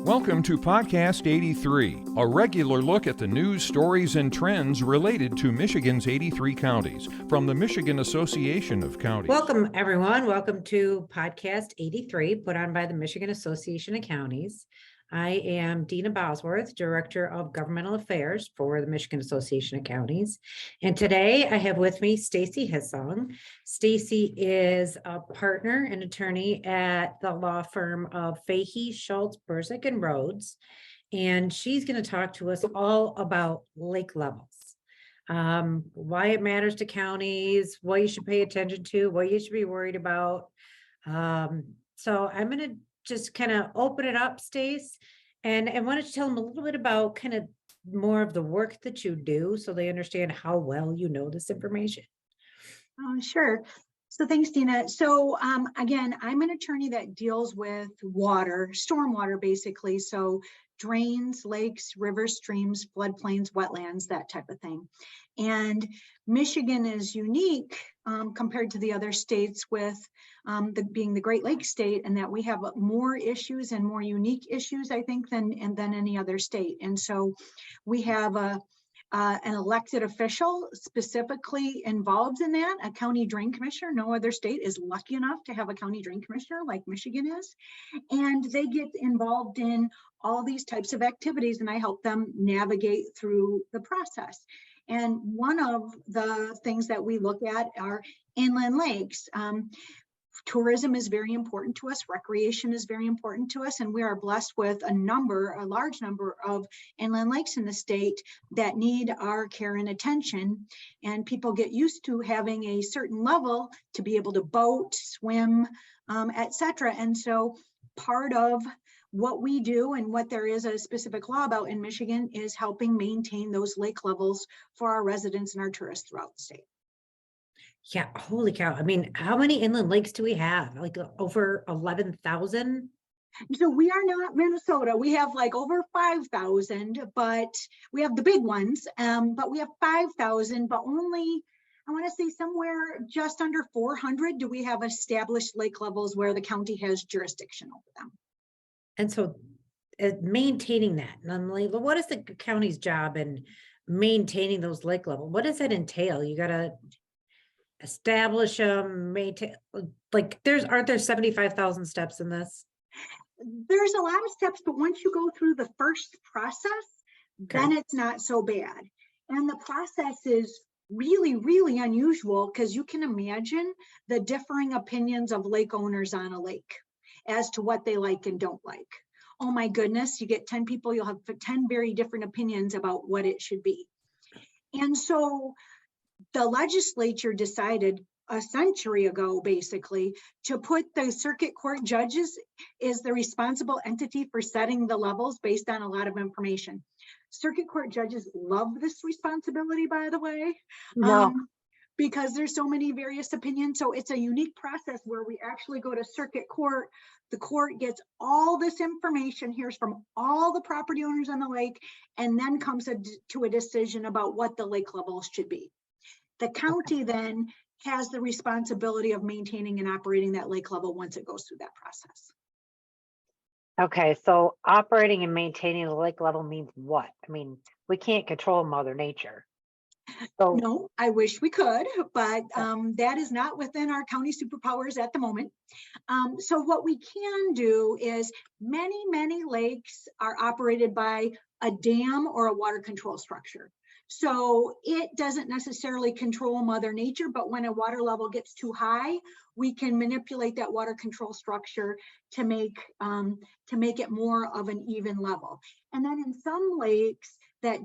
Welcome to Podcast 83, a regular look at the news, stories, and trends related to Michigan's 83 counties from the Michigan Association of Counties. Welcome, everyone. Welcome to Podcast 83, put on by the Michigan Association of Counties. I am Deena Bosworth, Director of Governmental Affairs for the Michigan Association of Counties. And today I have with me Stacy Hissong. Stacy is a partner and attorney at the law firm of Fahey Schultz, Burzik and Rhodes. And she's going to talk to us all about lake levels, why it matters to counties, what you should pay attention to, what you should be worried about. So I'm going to just kind of open it up, Stace, and I wanted to tell them a little bit about kind of more of the work that you do so they understand how well you know this information. Sure. So thanks, Deena. So again, I'm an attorney that deals with water, stormwater, basically. So drains, lakes, rivers, streams, floodplains, wetlands, that type of thing. And Michigan is unique compared to the other states with being the Great Lakes state, and that we have more issues and more unique issues, I think, than any other state. And so we have an elected official specifically involved in that, a county drain commissioner. No other state is lucky enough to have a county drain commissioner like Michigan is. And they get involved in all these types of activities, and I help them navigate through the process. And one of the things that we look at are inland lakes. Tourism is very important to us. Recreation is very important to us. And we are blessed with a large number of inland lakes in the state that need our care and attention. And people get used to having a certain level to be able to boat, swim, etc. And so part of what we do and what there is a specific law about in Michigan is helping maintain those lake levels for our residents and our tourists throughout the state. Yeah, holy cow. I mean, how many inland lakes do we have? Like over 11,000? So we are not Minnesota. We have like over 5,000, but we have the big ones. But we have 5,000, but only, I want to say somewhere just under 400 do we have established lake levels where the county has jurisdiction over them. And so maintaining that, what is the county's job in maintaining those lake levels? What does that entail? You got to establish them, maintain, like aren't there 75,000 steps in this? There's a lot of steps, but once you go through the first process, then it's not so bad. And the process is really, really unusual because you can imagine the differing opinions of lake owners on a lake as to what they like and don't like. Oh my goodness, you get 10 people, you'll have 10 very different opinions about what it should be. And so the legislature decided a century ago, basically, to put the circuit court judges as the responsible entity for setting the levels based on a lot of information. Circuit court judges love this responsibility, by the way. No. Because there's so many various opinions. So it's a unique process where we actually go to circuit court. The court gets all this information, hears from all the property owners on the lake, and then comes to a decision about what the lake levels should be. The county then has the responsibility of maintaining and operating that lake level once it goes through that process. Okay, so operating and maintaining the lake level means what? I mean, we can't control Mother Nature. So no, I wish we could, but that is not within our county superpowers at the moment. So what we can do is many lakes are operated by a dam or a water control structure. So it doesn't necessarily control Mother Nature, but when a water level gets too high, we can manipulate that water control structure to make it more of an even level. And then in some lakes that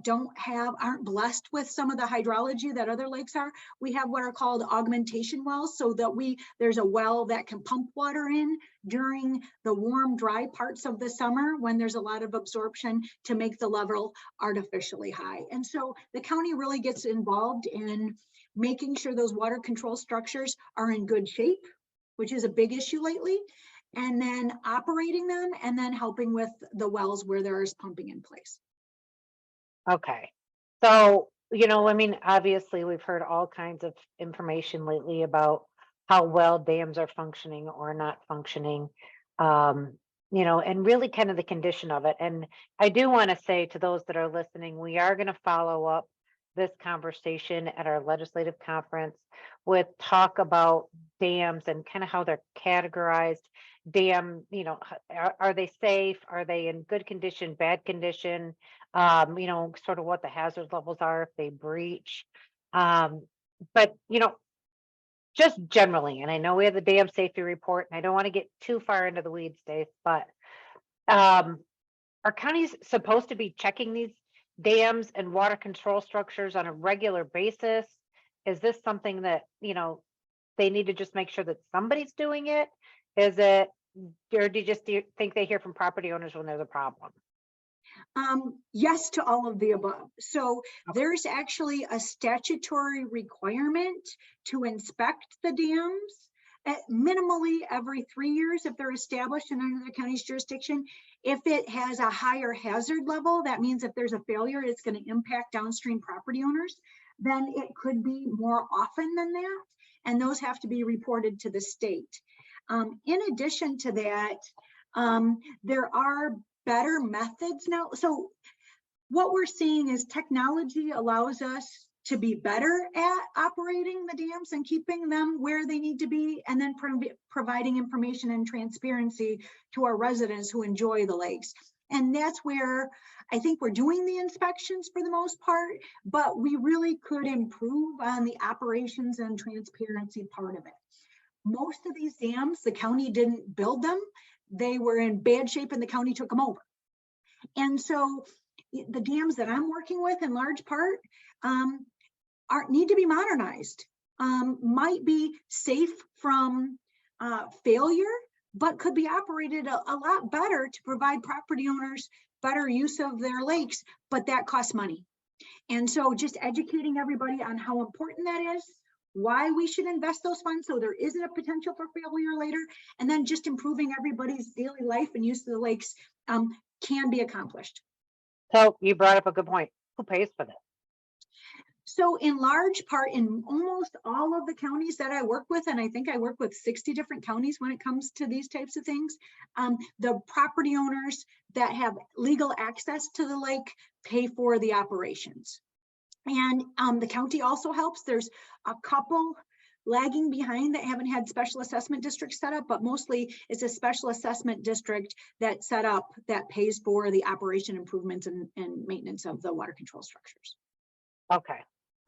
aren't blessed with some of the hydrology that other lakes are, we have what are called augmentation wells, so that there's a well that can pump water in during the warm, dry parts of the summer when there's a lot of absorption to make the level artificially high. And so the county really gets involved in making sure those water control structures are in good shape, which is a big issue lately, and then operating them and then helping with the wells where there is pumping in place. okay, so I mean, obviously we've heard all kinds of information lately about how well dams are functioning or not functioning. and really kind of the condition of it. And I do want to say to those that are listening, we are going to follow up this conversation at our legislative conference with talk about dams and kind of how they're categorized. Dam, are they safe? Are they in good condition, bad condition? Sort of what the hazard levels are if they breach. But just generally, and I know we have the dam safety report, and I don't want to get too far into the weeds, Dave, but are counties supposed to be checking these dams and water control structures on a regular basis? Is this something that, they need to just make sure that somebody's doing it? Is it, or do you think they hear from property owners when there's a problem? Yes to all of the above. So there's actually a statutory requirement to inspect the dams at minimally every 3 years if they're established in another county's jurisdiction. If it has a higher hazard level, that means if there's a failure, it's going to impact downstream property owners, then it could be more often than that. And those have to be reported to the state. In addition to that, there are better methods now. So what we're seeing is technology allows us to be better at operating the dams and keeping them where they need to be, and then providing information and transparency to our residents who enjoy the lakes. And that's where I think we're doing the inspections for the most part, but we really could improve on the operations and transparency part of it. Most of these dams, the county didn't build them. They were in bad shape and the county took them over. And so the dams that I'm working with in large part need to be modernized, might be safe from failure, but could be operated a lot better to provide property owners better use of their lakes, but that costs money. And so just educating everybody on how important that is, why we should invest those funds so there isn't a potential for failure later, and then just improving everybody's daily life and use of the lakes can be accomplished. So you brought up a good point. Who pays for that? So in large part, in almost all of the counties that I work with, and I think I work with 60 different counties when it comes to these types of things, the property owners that have legal access to the lake pay for the operations. And the county also helps. There's a couple lagging behind that haven't had special assessment districts set up, but mostly it's a special assessment district that set up that pays for the operation improvements and maintenance of the water control structures. Okay.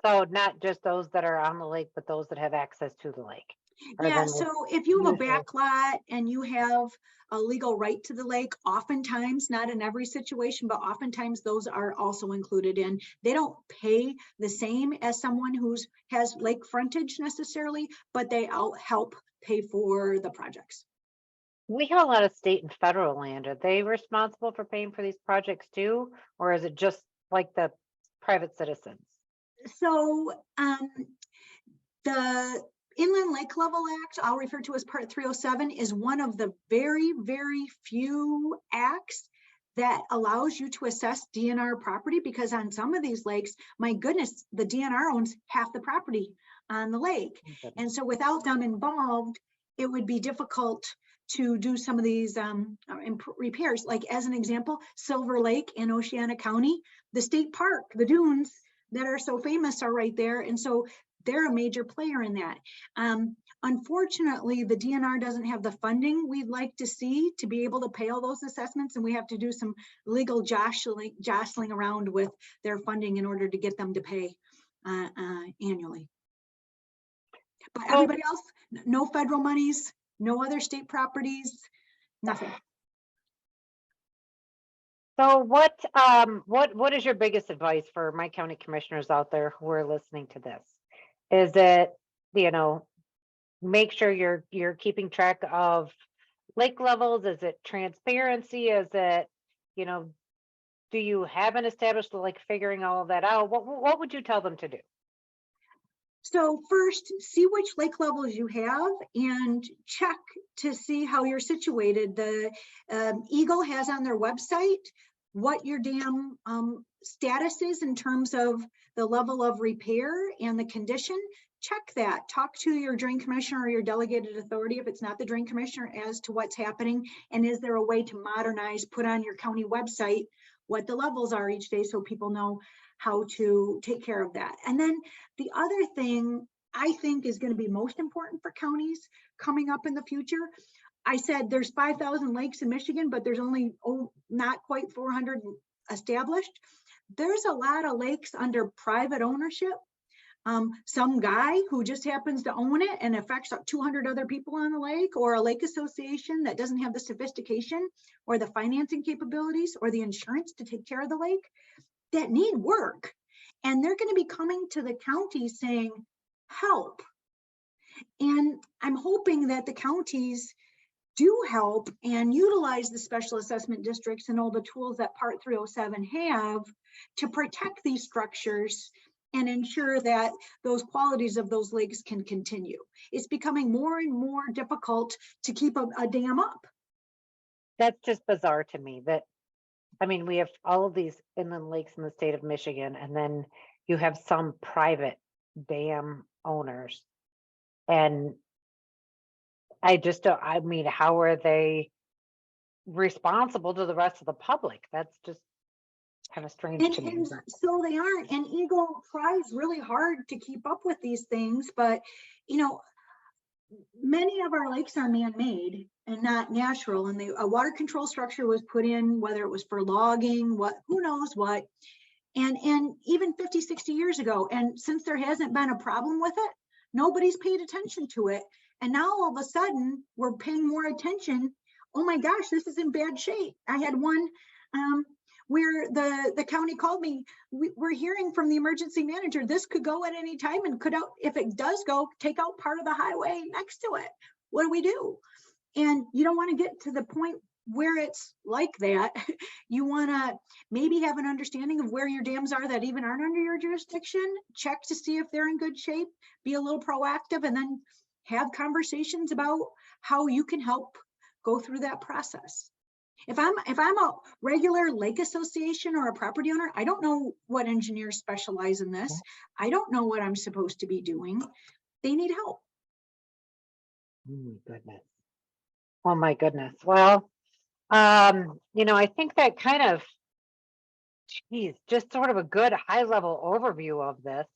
So not just those that are on the lake, but those that have access to the lake. Yeah, so if you have a back lot and you have a legal right to the lake, oftentimes, not in every situation, but oftentimes those are also included in. They don't pay the same as someone who has lake frontage necessarily, but they help pay for the projects. We have a lot of state and federal land. Are they responsible for paying for these projects too? Or is it just like the private citizens? So the Inland Lake Level Act, I'll refer to as Part 307, is one of the very, very few acts that allows you to assess DNR property, because on some of these lakes, my goodness, the DNR owns half the property on the lake. Okay. And so without them involved, it would be difficult to do some of these repairs. Like as an example, Silver Lake in Oceana County, the state park, the dunes that are so famous are right there. And so they're a major player in that. Unfortunately, the DNR doesn't have the funding we'd like to see to be able to pay all those assessments, and we have to do some legal jostling around with their funding in order to get them to pay annually. But everybody else, no federal monies, no other state properties, nothing. So what is your biggest advice for my county commissioners out there who are listening to this? Is it, make sure you're keeping track of lake levels? Is it transparency? Is it, do you have an established like figuring all of that out? What would you tell them to do? So first, see which lake levels you have and check to see how you're situated. The Eagle has on their website what your dam status is in terms of the level of repair and the condition. check that. Talk to your drain commissioner or your delegated authority, if it's not the drain commissioner, as to what's happening. And is there a way to modernize, put on your county website what the levels are each day so people know how to take care of that. And then the other thing I think is going to be most important for counties coming up in the future. I said there's 5,000 lakes in Michigan, but there's only not quite 400 established. There's a lot of lakes under private ownership. Some guy who just happens to own it and affects 200 other people on the lake, or a lake association that doesn't have the sophistication or the financing capabilities or the insurance to take care of the lake, that need work. And they're going to be coming to the county saying, help. And I'm hoping that the counties do help and utilize the special assessment districts and all the tools that Part 307 have to protect these structures and ensure that those qualities of those lakes can continue. It's becoming more and more difficult to keep a dam up. That's just bizarre to me that, I mean, we have all of these inland lakes in the state of Michigan, and then you have some private dam owners. And I just don't, I mean, how are they responsible to the rest of the public? That's just kind of strange to me. And so they aren't. And Eagle tries really hard to keep up with these things, but you know, many of our lakes are man-made and not natural. And a water control structure was put in, whether it was for logging, who knows what, and even 50, 60 years ago. And since there hasn't been a problem with it, nobody's paid attention to it. And now all of a sudden we're paying more attention. Oh my gosh, this is in bad shape. I had one where the county called me. We're hearing from the emergency manager, this could go at any time and could out, if it does go, take out part of the highway next to it. What do we do? And you don't want to get to the point where it's like that. You want to maybe have an understanding of where your dams are that even aren't under your jurisdiction. Check to see if they're in good shape, be a little proactive, and then have conversations about how you can help go through that process. If I'm a regular lake association or a property owner, I don't know what engineers specialize in this. I don't know what I'm supposed to be doing. They need help. Oh my goodness. Oh my goodness. Well, you know, I think that kind of, geez, just sort of a good high level overview of this.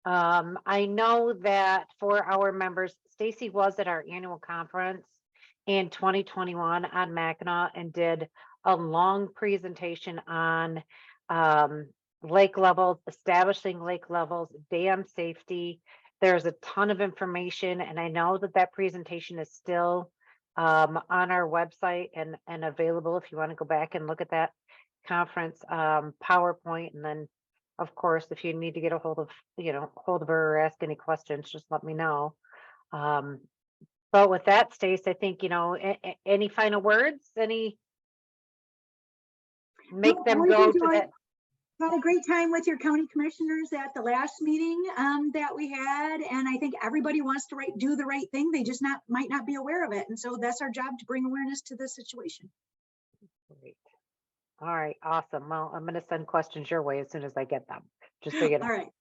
I know that for our members, Stacy was at our annual conference in 2021 on Mackinac and did a long presentation on lake levels, establishing lake levels, dam safety. There's a ton of information, and I know that that presentation is still on our website and available if you want to go back and look at that conference PowerPoint. And then, of course, if you need to get a hold of her or ask any questions, just let me know. But with that, Stace, I think, any final words? Make them go to that. Had a great time with your county commissioners at the last meeting that we had, and I think everybody wants to do the right thing. They just might not be aware of it, and so that's our job, to bring awareness to this situation. Great. All right, awesome. Well, I'm going to send questions your way as soon as I get them, just so you know. All right.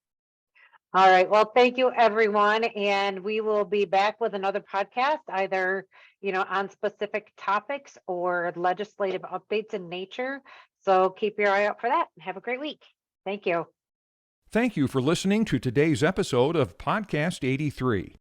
All right. Well, thank you, everyone. And we will be back with another podcast, either, on specific topics or legislative updates in nature. So keep your eye out for that and have a great week. Thank you. Thank you for listening to today's episode of Podcast 83.